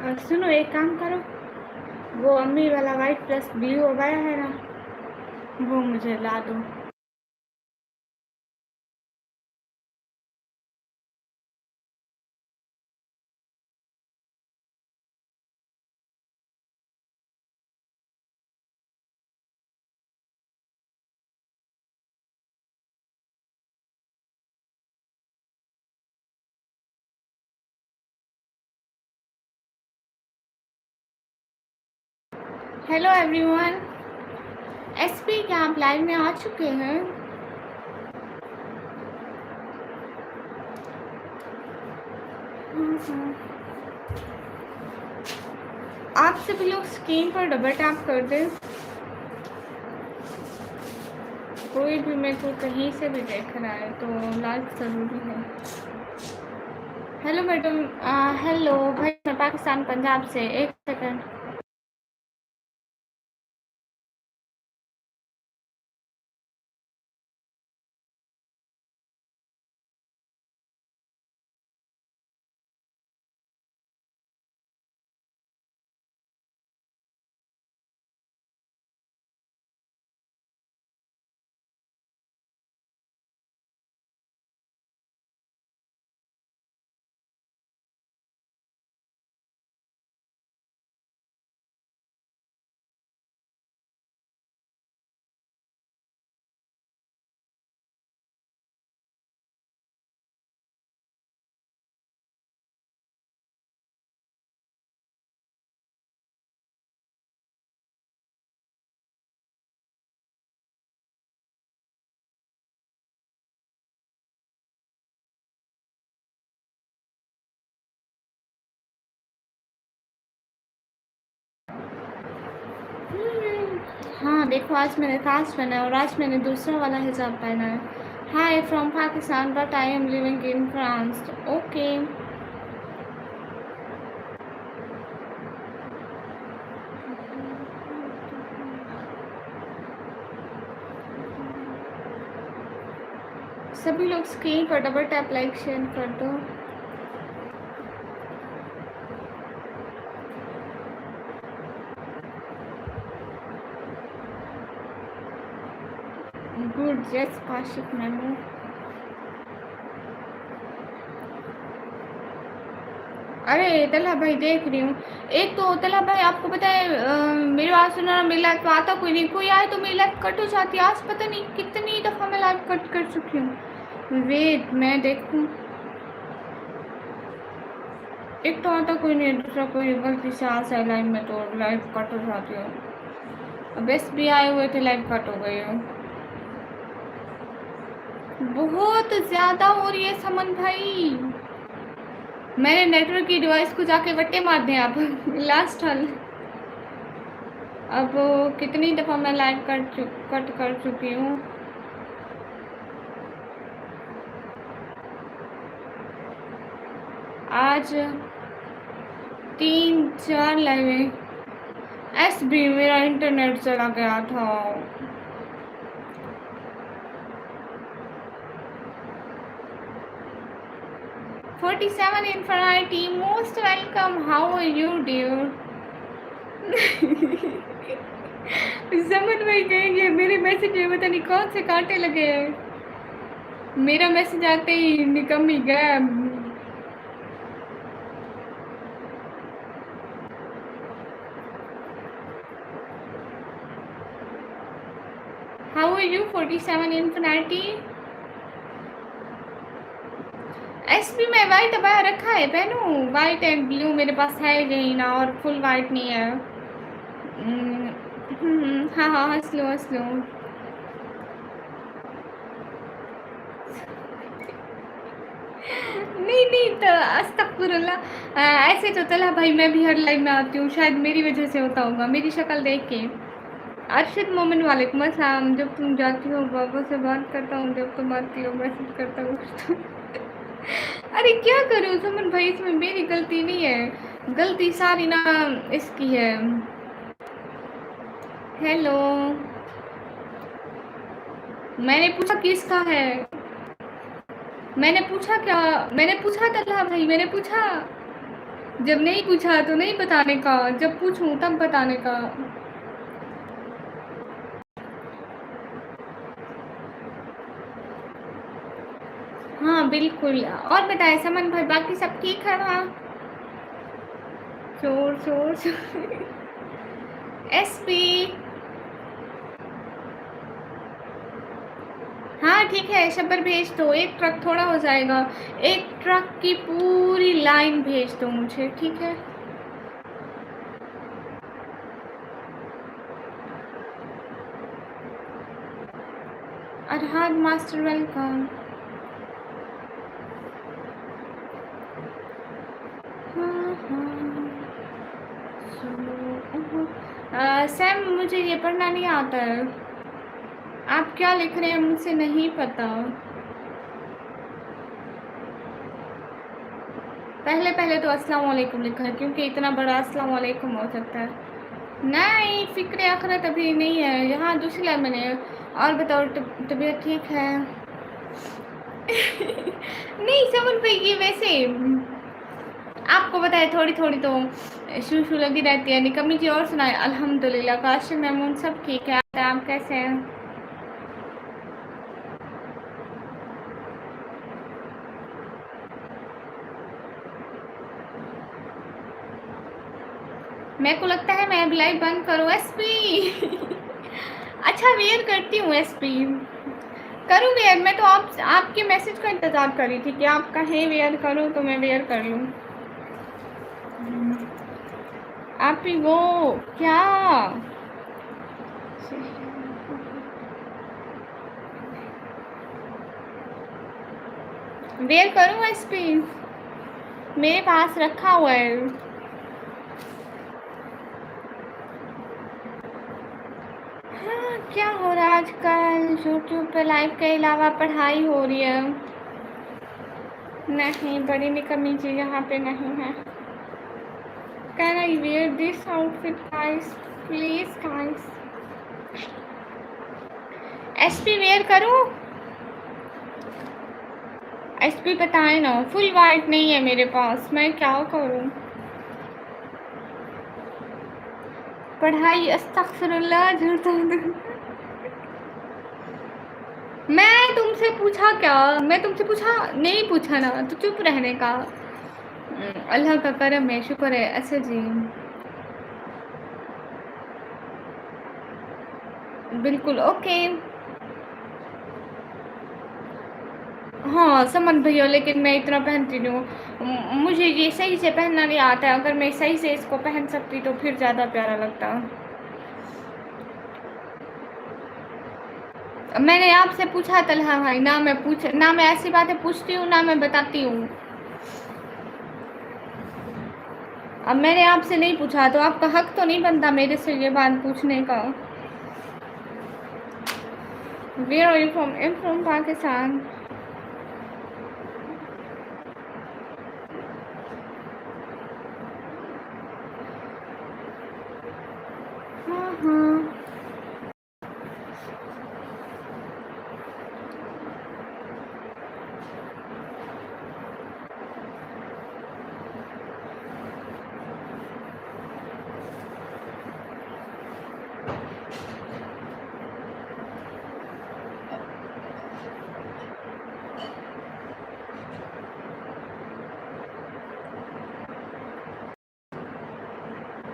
सुनो एक काम करो, वो अम्मी वाला वाइट प्लस ब्लू आया है ना, वो मुझे ला दो। हेलो एवरीवन, एसपी क्या आप लाइव में आ चुके हैं? आप सभी लोग स्क्रीन पर डबल टैप कर दें। कोई भी मेरे को कहीं से भी देख रहा है तो लाइक ज़रूरी है। हेलो मैडम, हेलो भाई, मैं पाकिस्तान पंजाब से। एक सेकंड। हाँ देखो, आज मैंने ताज पहना है और आज मैंने दूसरा वाला हिजाब पहना है। हाय from Pakistan but I am living in France. Okay, सभी लोग स्क्रीन पर डबल टैप लाइक शेयर कर दो। गुड, जस्ट काशिफ मैनू। अरे तला भाई देख रही हूँ। एक तो तला भाई आपको पता है, मेरी बात सुना, मेरी लाइफ तो आता कोई नहीं, कोई आए तो मेरी लाइफ कट हो जाती है। आज पता नहीं कितनी दफ़ा मैं लाइफ कट कर चुकी हूँ। वेट मैं देखूँ। एक तो आता कोई नहीं, दूसरा कोई गलती से आ जाए लाइफ में तो लाइफ कट हो जाती है। अब बेस्ट भी आए हुए थे, लाइफ कट हो गई हो। बहुत ज़्यादा हो रही है समन भाई। मैंने नेटवर्क की डिवाइस को जाके वट्टे मार दें आप। लास्ट हाल। अब कितनी दफ़ा मैं लाइव कट कर चुकी हूँ। आज 3-4 लाइवें। एसबी मेरा इंटरनेट चला गया था। "47 Infinity, most welcome. How are you, dear?" समन भाई कहेंगे मेरे मैसेज में पता नहीं कौन से कांटे लगे हैं। मेरा मैसेज आते ही निकम ही गया। How are you, 47 Infinity? SP में वाइट अबाया रखा है, पहनूं? वाइट एंड ब्लू मेरे पास है यही ना, और फुल वाइट नहीं है। हाँ हाँ, हंस लो हंस लो। नहीं नहीं, तो अस्तगफुरुल्लाह। ऐसे तो तला भाई मैं भी हर लाइव में आती हूँ, शायद मेरी वजह से होता होगा, मेरी शक्ल देख के। अरशद मोमिन वालेकुम अस्सलाम। जब तुम जाती हो बाबा से बात करता हूँ, जब तुम आती हो मैसेज करता हूँ। अरे क्या करूँ सुमन भाई, इसमें मेरी गलती नहीं है, गलती सारी ना इसकी है। हेलो, मैंने पूछा किसका है? मैंने पूछा क्या? मैंने पूछा तल्हा भाई, मैंने पूछा। जब नहीं पूछा तो नहीं बताने का, जब पूछूं तब बताने का। हाँ बिल्कुल। और बताए समन भाई, बाकी सब ठीक है वहाँ? शोर शोर शोर। एसपी। हाँ ठीक है, शब्बर भेज दो, एक ट्रक थोड़ा हो जाएगा, एक ट्रक की पूरी लाइन भेज दो मुझे, ठीक है? अरहाद मास्टर वेलकम। हाँ हाँ। सैम मुझे ये पढ़ना नहीं आता है, आप क्या लिख रहे हैं मुझे नहीं पता। पहले पहले तो अस्सलाम वालेकुम लिखा है, क्योंकि इतना बड़ा अस्सलाम वालेकुम हो सकता है। नहीं, फ़िक्र आखिरत अभी नहीं है यहाँ, दूसरी लाइन मैंने। और बताओ, तबीयत ठीक है? नहीं समझ भाई, ये वैसे आपको पता है थोड़ी थोड़ी तो शू शू लगी रहती है, निकम्मी जी। और सुनाए? अल्हम्दुलिल्लाह, काशिम महमूद सब ठीक है। आप कैसे हैं? मेरे को लगता है मैं अब लाइव बंद करूँ एसपी। अच्छा वेयर करती हूँ एसपी, करूँ वेयर। मैं तो आपके मैसेज का इंतज़ार कर रही थी कि आप कहें वेयर करूँ तो मैं वेयर कर लूँ। आप ही वो क्या वेयर करूँ एसपी? मेरे पास रखा हुआ है। हाँ, क्या हो रहा है आजकल? यूट्यूब पे लाइव के अलावा पढ़ाई हो रही है। नहीं, बड़ी निकम्मी जी यहाँ पे नहीं है। Can I wear this outfit guys, please guys? SP wear करूँ? एसपी बताए ना, फुल वाइट नहीं है मेरे पास, मैं क्या करूँ? पढ़ाई अस्तगफिरुल्लाह झूठा। मैं तुमसे पूछा क्या? मैं तुमसे पूछा नहीं, पूछा ना तो चुप रहने का। अल्लाह का करम है, शुक्र है। अच्छा जी, बिल्कुल ओके। हाँ समझ भैया, लेकिन मैं इतना पहनती नहीं हूँ, मुझे ये सही से पहनना नहीं आता है। अगर मैं सही से इसको पहन सकती तो फिर ज़्यादा प्यारा लगता। मैंने आपसे पूछा तलहा भाई, ना मैं ना मैं ऐसी बातें पूछती हूँ, ना मैं बताती हूँ। अब मैंने आपसे नहीं पूछा तो आपका हक तो नहीं बनता मेरे से ये बात पूछने का। Where are you from? I am from Pakistan. हाँ हाँ।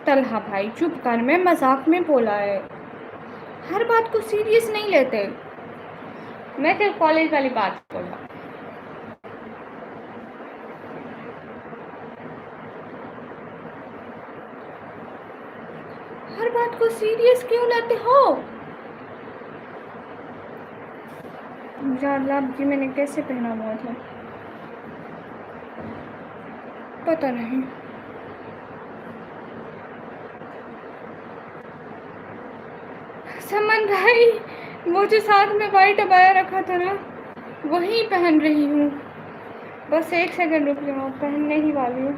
तलहा भाई चुप कर, मैं मजाक में बोला है, हर बात को सीरियस नहीं लेते। मैं तेरे कॉलेज वाली बात बोला। हर बात को सीरियस क्यों लेते हो? जालाब जी मैंने कैसे पहना हुआ था पता नहीं। समन भाई, वो जो साथ में वाइट अबाया रखा था ना, वही पहन रही हूँ। बस एक सेकंड रुक जाओ, पहनने ही वाली हूँ।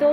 2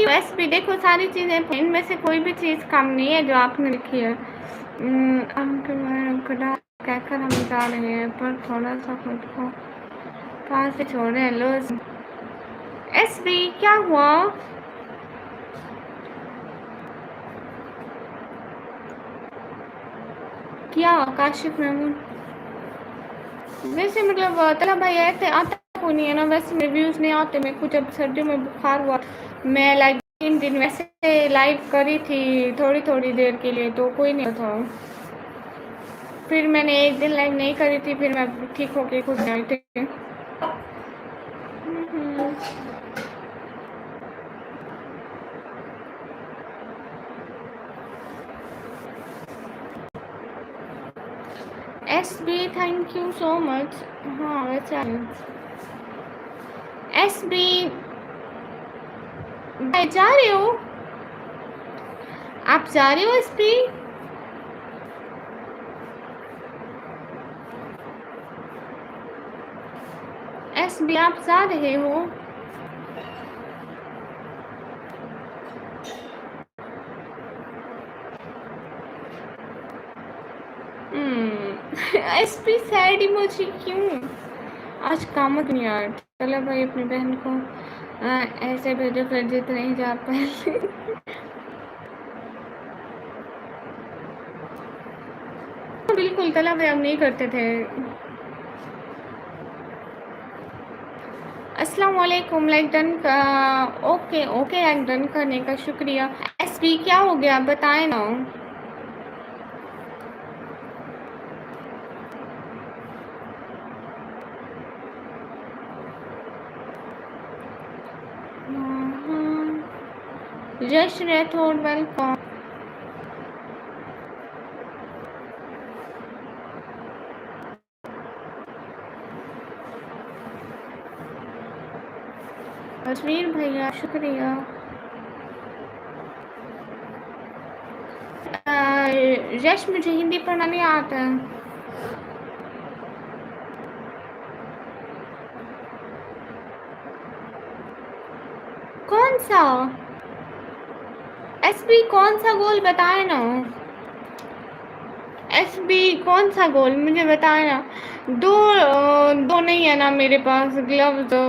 यू एस पी। देखो सारी चीज़ें, इनमें से कोई भी चीज़ कम नहीं है जो आपने लिखी है। कहकर हम जा रहे हैं पर थोड़ा सा खुद को पास से छोड़ रहे हैं। लो एस बी क्या हुआ? क्या काशिफ महमूद? वैसे मतलब तला भाई ऐसे आता को नहीं है ना, वैसे रिव्यूज़ नहीं आते मेरे को। जब सर्दियों में बुखार हुआ मैं लाइक 3 दिन वैसे लाइव करी थी थोड़ी थोड़ी देर के लिए, तो कोई नहीं था। फिर मैंने एक दिन लाइव नहीं करी थी, फिर मैं ठीक होके खुद आई थी। एस बी थैंक यू सो मच। हाँ वैसे एस बी जा रहे हो? आप जा रहे हो एस बी? एस बी आप जा रहे हो? एस पी सैड इमोजी क्यों? आज काम नहीं यार। चलो भाई अपनी बहन को ऐसे भेजो फिर जीत नहीं जा पाए। बिल्कुल तला भाई हम नहीं करते थे। अस्सलाम वालेकुम। लाइक डन का ओके ओके, लाइक डन करने का शुक्रिया। एस पी क्या हो गया बताए ना। जश राठौड़ वेलकम। अजमीर भैया शुक्रिया। यश मुझे हिंदी पढ़ना नहीं आता है। कौन सा एस बी? कौन सा गोल बताए ना। एस बी कौन सा गोल मुझे बताए ना। दो दो नहीं है ना मेरे पास ग्लव, तो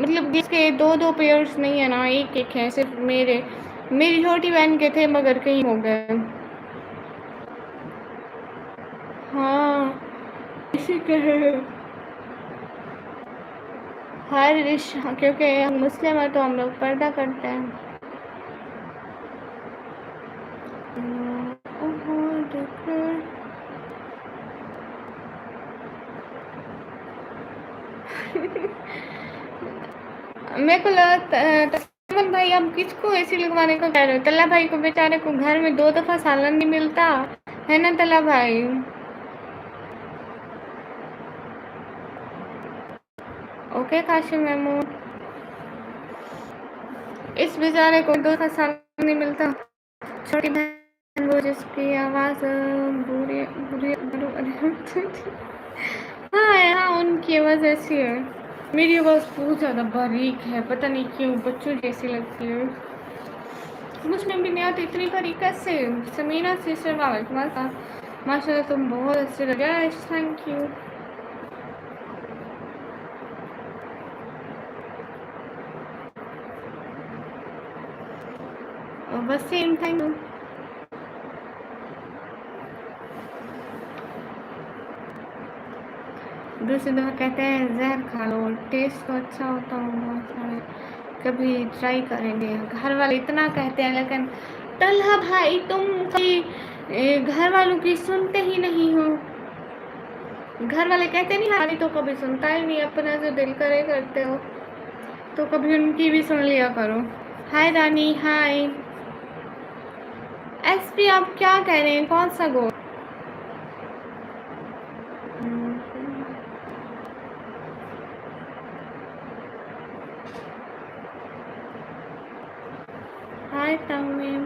मतलब इसके दो दो पेयर्स नहीं है ना, एक एक है सिर्फ। मेरी छोटी बहन के थे मगर कहीं हो गए। हाँ इसी के है हर क्योंकि हम मुस्लिम हैं तो हम लोग पर्दा करते हैं। मेरे को लगा भाई आप किसको ऐसी लगवाने को कह रहे हो? तला भाई को बेचारे को घर में 2 दफा सालन नहीं मिलता है ना तला भाई। ओके काशिम महमूद, इस बेचारे को 2 दफा सालन नहीं मिलता। छोटी बहन वो जिसकी आवाज़ बुरी बुरी हाँ उनकी आवाज़ ऐसी है। मेरी आवाज़ बहुत ज़्यादा बारीक है, पता नहीं क्यों बच्चों जैसी लगती है। मुझमें भी नहीं आती इतनी बारीक कैसे। समीना सिस्टर वालेकुम अस्सलाम, माशाल्लाह तुम बहुत अच्छे लगे। Thank you. बस सेम थैंक यू। दूसरी दफ़ा कहते हैं जहर खा लो, टेस्ट तो अच्छा होता होगा, कभी ट्राई करेंगे। घर वाले इतना कहते हैं लेकिन तलहा भाई तुम कभी घर वालों की सुनते ही नहीं हो। घर वाले कहते नहीं हमारी तो कभी सुनता ही नहीं, अपना जो दिल करे करते हो, तो कभी उनकी भी सुन लिया करो। हाय रानी हाय। एस पी आप क्या कह रहे हैं? कौन सा गोल? हाय तमीम।